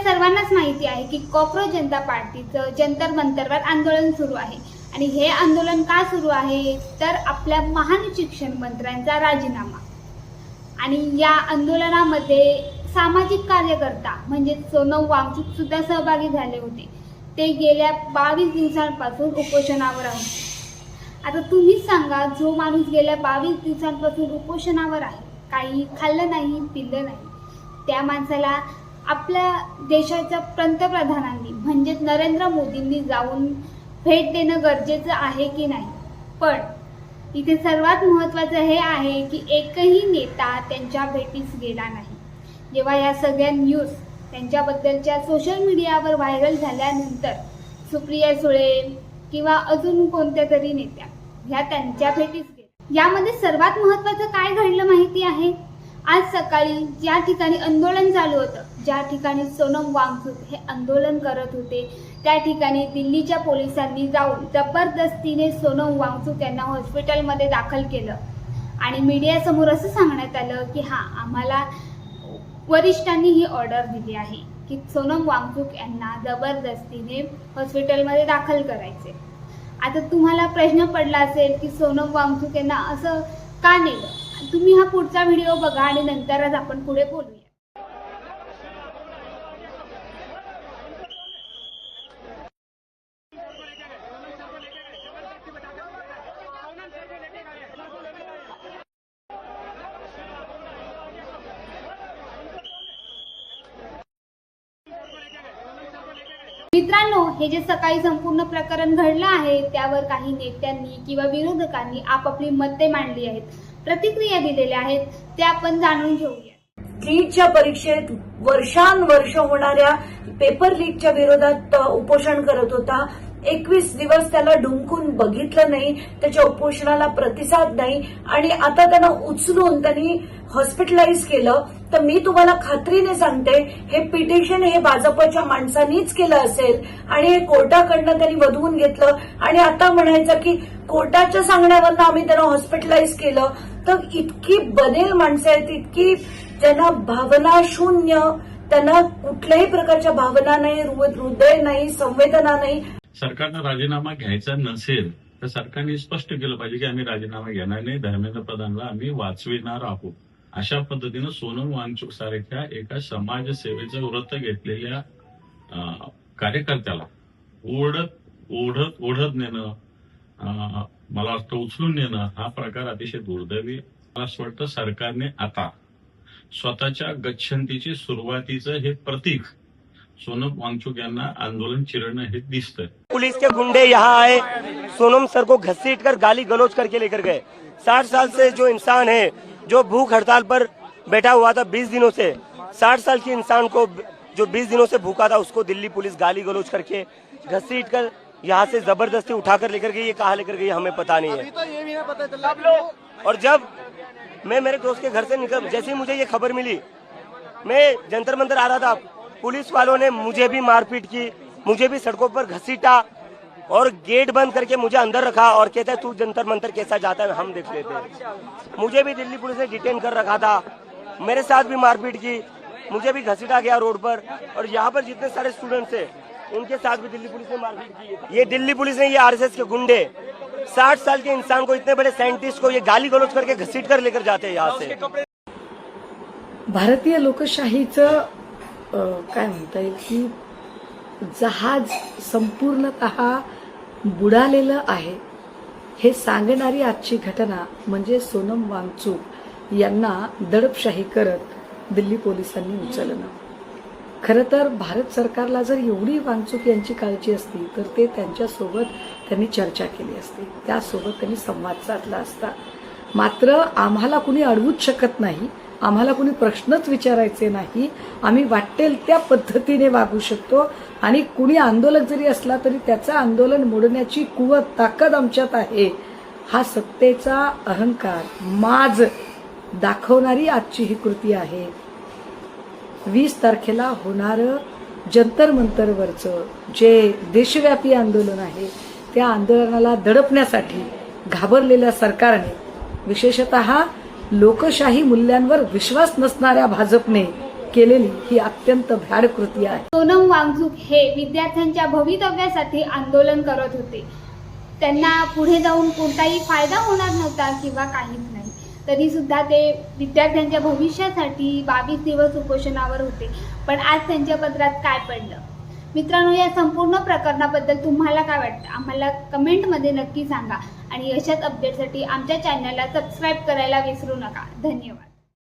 सर्वांनाच माहिती आहे की कॉक्रोच जनता पार्टीचं जंतर मंतरवर आंदोलन सुरू आहे आणि हे आंदोलन का सुरू आहे तर आपल्या महान शिक्षण मंत्र्यांचा राजीनामा। आणि या आंदोलनामध्ये सामाजिक कार्यकर्ता म्हणजे सोनम वांगचुक सुद्धा सहभागी झाले होते। ते गेल्या 22 दिवसांपासून उपोषणावर आहेत। आता तुम्हीच सांगा, जो माणूस गेल्या 22 दिवसांपासून उपोषणावर आहे, काही खाल्लं नाही पिल्लं नाही, त्या माणसाला आपल्या देशाच्या पंतप्रधानांनी म्हणजेच नरेंद्र मोदींनी जाऊन भेट देणं गरजेचं आहे की नाही। पण इथे सर्वात महत्त्वाचं हे आहे की एकही नेता त्यांच्या भेटीस गेला नाही। जेव्हा या सगळ्या न्यूज त्यांच्याबद्दलच्या सोशल मीडियावर व्हायरल झाल्यानंतर सुप्रिया सुळे किंवा अजून कोणत्या तरी नेत्या ह्या त्यांच्या भेटीस गेल्या। यामध्ये सर्वात महत्त्वाचं काय घडलं माहिती आहे? आज सकाळी ज्या ठिकाणी आंदोलन चालू होतं, ज्या ठिकाणी सोनम वांगचुक हे आंदोलन करत होते, त्या ठिकाणी दिल्लीच्या पोलिसांनी जाऊन जबरदस्तीने सोनम वांगचुक यांना हॉस्पिटलमध्ये दाखल केलं आणि मीडियासमोर असं सांगण्यात आलं की आम्हाला वरिष्ठांनी ही ऑर्डर दिली आहे की सोनम वांगचुक यांना जबरदस्तीने हॉस्पिटलमध्ये दाखल करायचे। आता तुम्हाला प्रश्न पडला असेल की सोनम वांगचुक यांना असं का नेलं? तुम्ही हा पुढचा व्हिडिओ बघा आणि नंतरच आपण पुढे बोलूया। मित्रांनो, हे जे सकाळी संपूर्ण प्रकरण घडलं आहे त्यावर काही नेत्यांनी किंवा विरोधकांनी आपापली मते मांडली आहेत, प्रतिक्रिया दिलेल्या आहेत, ते आपण जाणून घेऊया। नीटच्या परीक्षेत वर्षानुवर्ष होणाऱ्या पेपर लीकच्या विरोधात उपोषण करत होता। 21 दिवस त्याला ढुंकून बघितलं नाही, त्याच्या उपोषणाला प्रतिसाद नाही आणि आता त्यांना उचलून त्यांनी हॉस्पिटलाइज केलं। तर मी तुम्हाला खात्रीने सांगते, हे पिटिशन हे भाजपच्या माणसांनीच केलं असेल आणि हे कोर्टाकडनं त्यांनी वधवून घेतलं आणि आता म्हणायचं की कोर्टाच्या सांगण्यावरनं आम्ही त्यांना हॉस्पिटलाइज केलं। तर इतकी बनेल माणसं आहेत, इतकी त्यांना भावना शून्य, त्यांना कुठल्याही प्रकारच्या भावना नाही, हृदय नाही, संवेदना नाही। सरकारनं राजीनामा घ्यायचा नसेल तर सरकारने स्पष्ट केलं पाहिजे की आम्ही राजीनामा घेणार नाही, धर्मेंद्र प्रधानला आम्ही वाचविणार आहोत। अशा पद्धतीनं सोनम वांगचुक सारख्या एका समाजसेवेचं व्रत घेतलेल्या कार्यकर्त्याला ओढत नेणं, मला वाटतं उचलून नेणं, हा प्रकार अतिशय दुर्दैवी। मला असं वाटतं सरकारने आता स्वतःच्या गच्छंतीची सुरुवातीचं हे प्रतीक सोनम वांगचुक यांना आंदोलन चिरना हे दिसतंय। पुलिस के गुंडे यहाँ आए, सोनम सर को घसीटकर गाली गलौज करके लेकर गए। 60 साल से जो इंसान है, जो भूख हड़ताल पर बैठा हुआ था 20 दिनों से, 60 साल के इंसान को जो 20 दिनों से भूखा था उसको दिल्ली पुलिस गाली गलौज करके घसीटकर यहाँ से जबरदस्ती उठाकर लेकर गई। ये कहाँ लेकर गई हमें पता नहीं है। अभी तो ये भी नहीं पता चला। और जब मैं मेरे दोस्त के घर से निकल, जैसे ही मुझे ये खबर मिली, मैं जंतर मंतर आ रहा था, पुलिस वालों ने मुझे भी मारपीट की, मुझे भी सड़कों पर घसीटा और गेट बंद करके मुझे अंदर रखा और कहता है तू जंतर मंतर कैसा जाता है हम देख लेते हैं। मुझे भी दिल्ली पुलिस ने डिटेन कर रखा था, मेरे साथ भी मारपीट की, मुझे भी घसीटा गया रोड पर। और यहाँ पर जितने सारे स्टूडेंट्स है उनके साथ भी दिल्ली पुलिस ने मारपीट की। ये दिल्ली पुलिस ने, ये आरएसएस के गुंडे 60 साल के इंसान को, इतने बड़े साइंटिस्ट को ये गाली गलौज करके घसीट कर लेकर जाते हैं यहाँ से। भारतीय लोकशाहीचं काय म्हणता येईल की जहाज संपूर्णतः बुडालेलं आहे हे सांगणारी आजची घटना म्हणजे सोनम वांगचुक यांना दडपशाही करत दिल्ली पोलिसांनी उचलणं। खरं तर भारत सरकारला जर एवढी वांगचुक यांची काळजी असती तर ते त्यांच्यासोबत त्यांनी चर्चा केली असती, त्यासोबत त्यांनी संवाद साधला असता। मात्र आम्हाला कुणी अडवूच शकत नाही, आम्हाला कुणी प्रश्नच विचारायचे नाही, आम्ही वाटेल त्या पद्धतीने वागू शकतो आणि कुणी आंदोलक जरी असला तरी त्याचं आंदोलन मोडण्याची कुवत ताकद आमच्यात आहे, हा सत्तेचा अहंकार माज दाखवणारी आजची ही कृती आहे। 20 तारखेला होणारं जंतर मंतरवरचं जे देशव्यापी आंदोलन आहे त्या आंदोलनाला दडपण्यासाठी घाबरलेल्या सरकारने, विशेषतः लोकशाही मूल्यांवर विश्वास नसणाऱ्या भाजपने केलेली ही अत्यंत भ्याड कृती आहे. सोनम वांगचुक हे विद्यार्थ्यांच्या भवितव्यासाठी आंदोलन करत होते. त्यांना पुढे जाऊन कोणताही फायदा होणार नव्हता किंवा काहीच नाही, तरी सुद्धा ते विद्यार्थ्यांच्या भविष्यासाठी 22 दिवस उपोषणावर होते. पण आज त्यांच्या पदरात काय पडलं? मित्रांनो, या संपूर्ण प्रकरणाबद्दल तुम्हाला काय वाटतं आम्हाला कमेंटमध्ये नक्की सांगा आणि अशाच अपडेटसाठी आमच्या चॅनलला सबस्क्राईब करायला विसरू नका. धन्यवाद.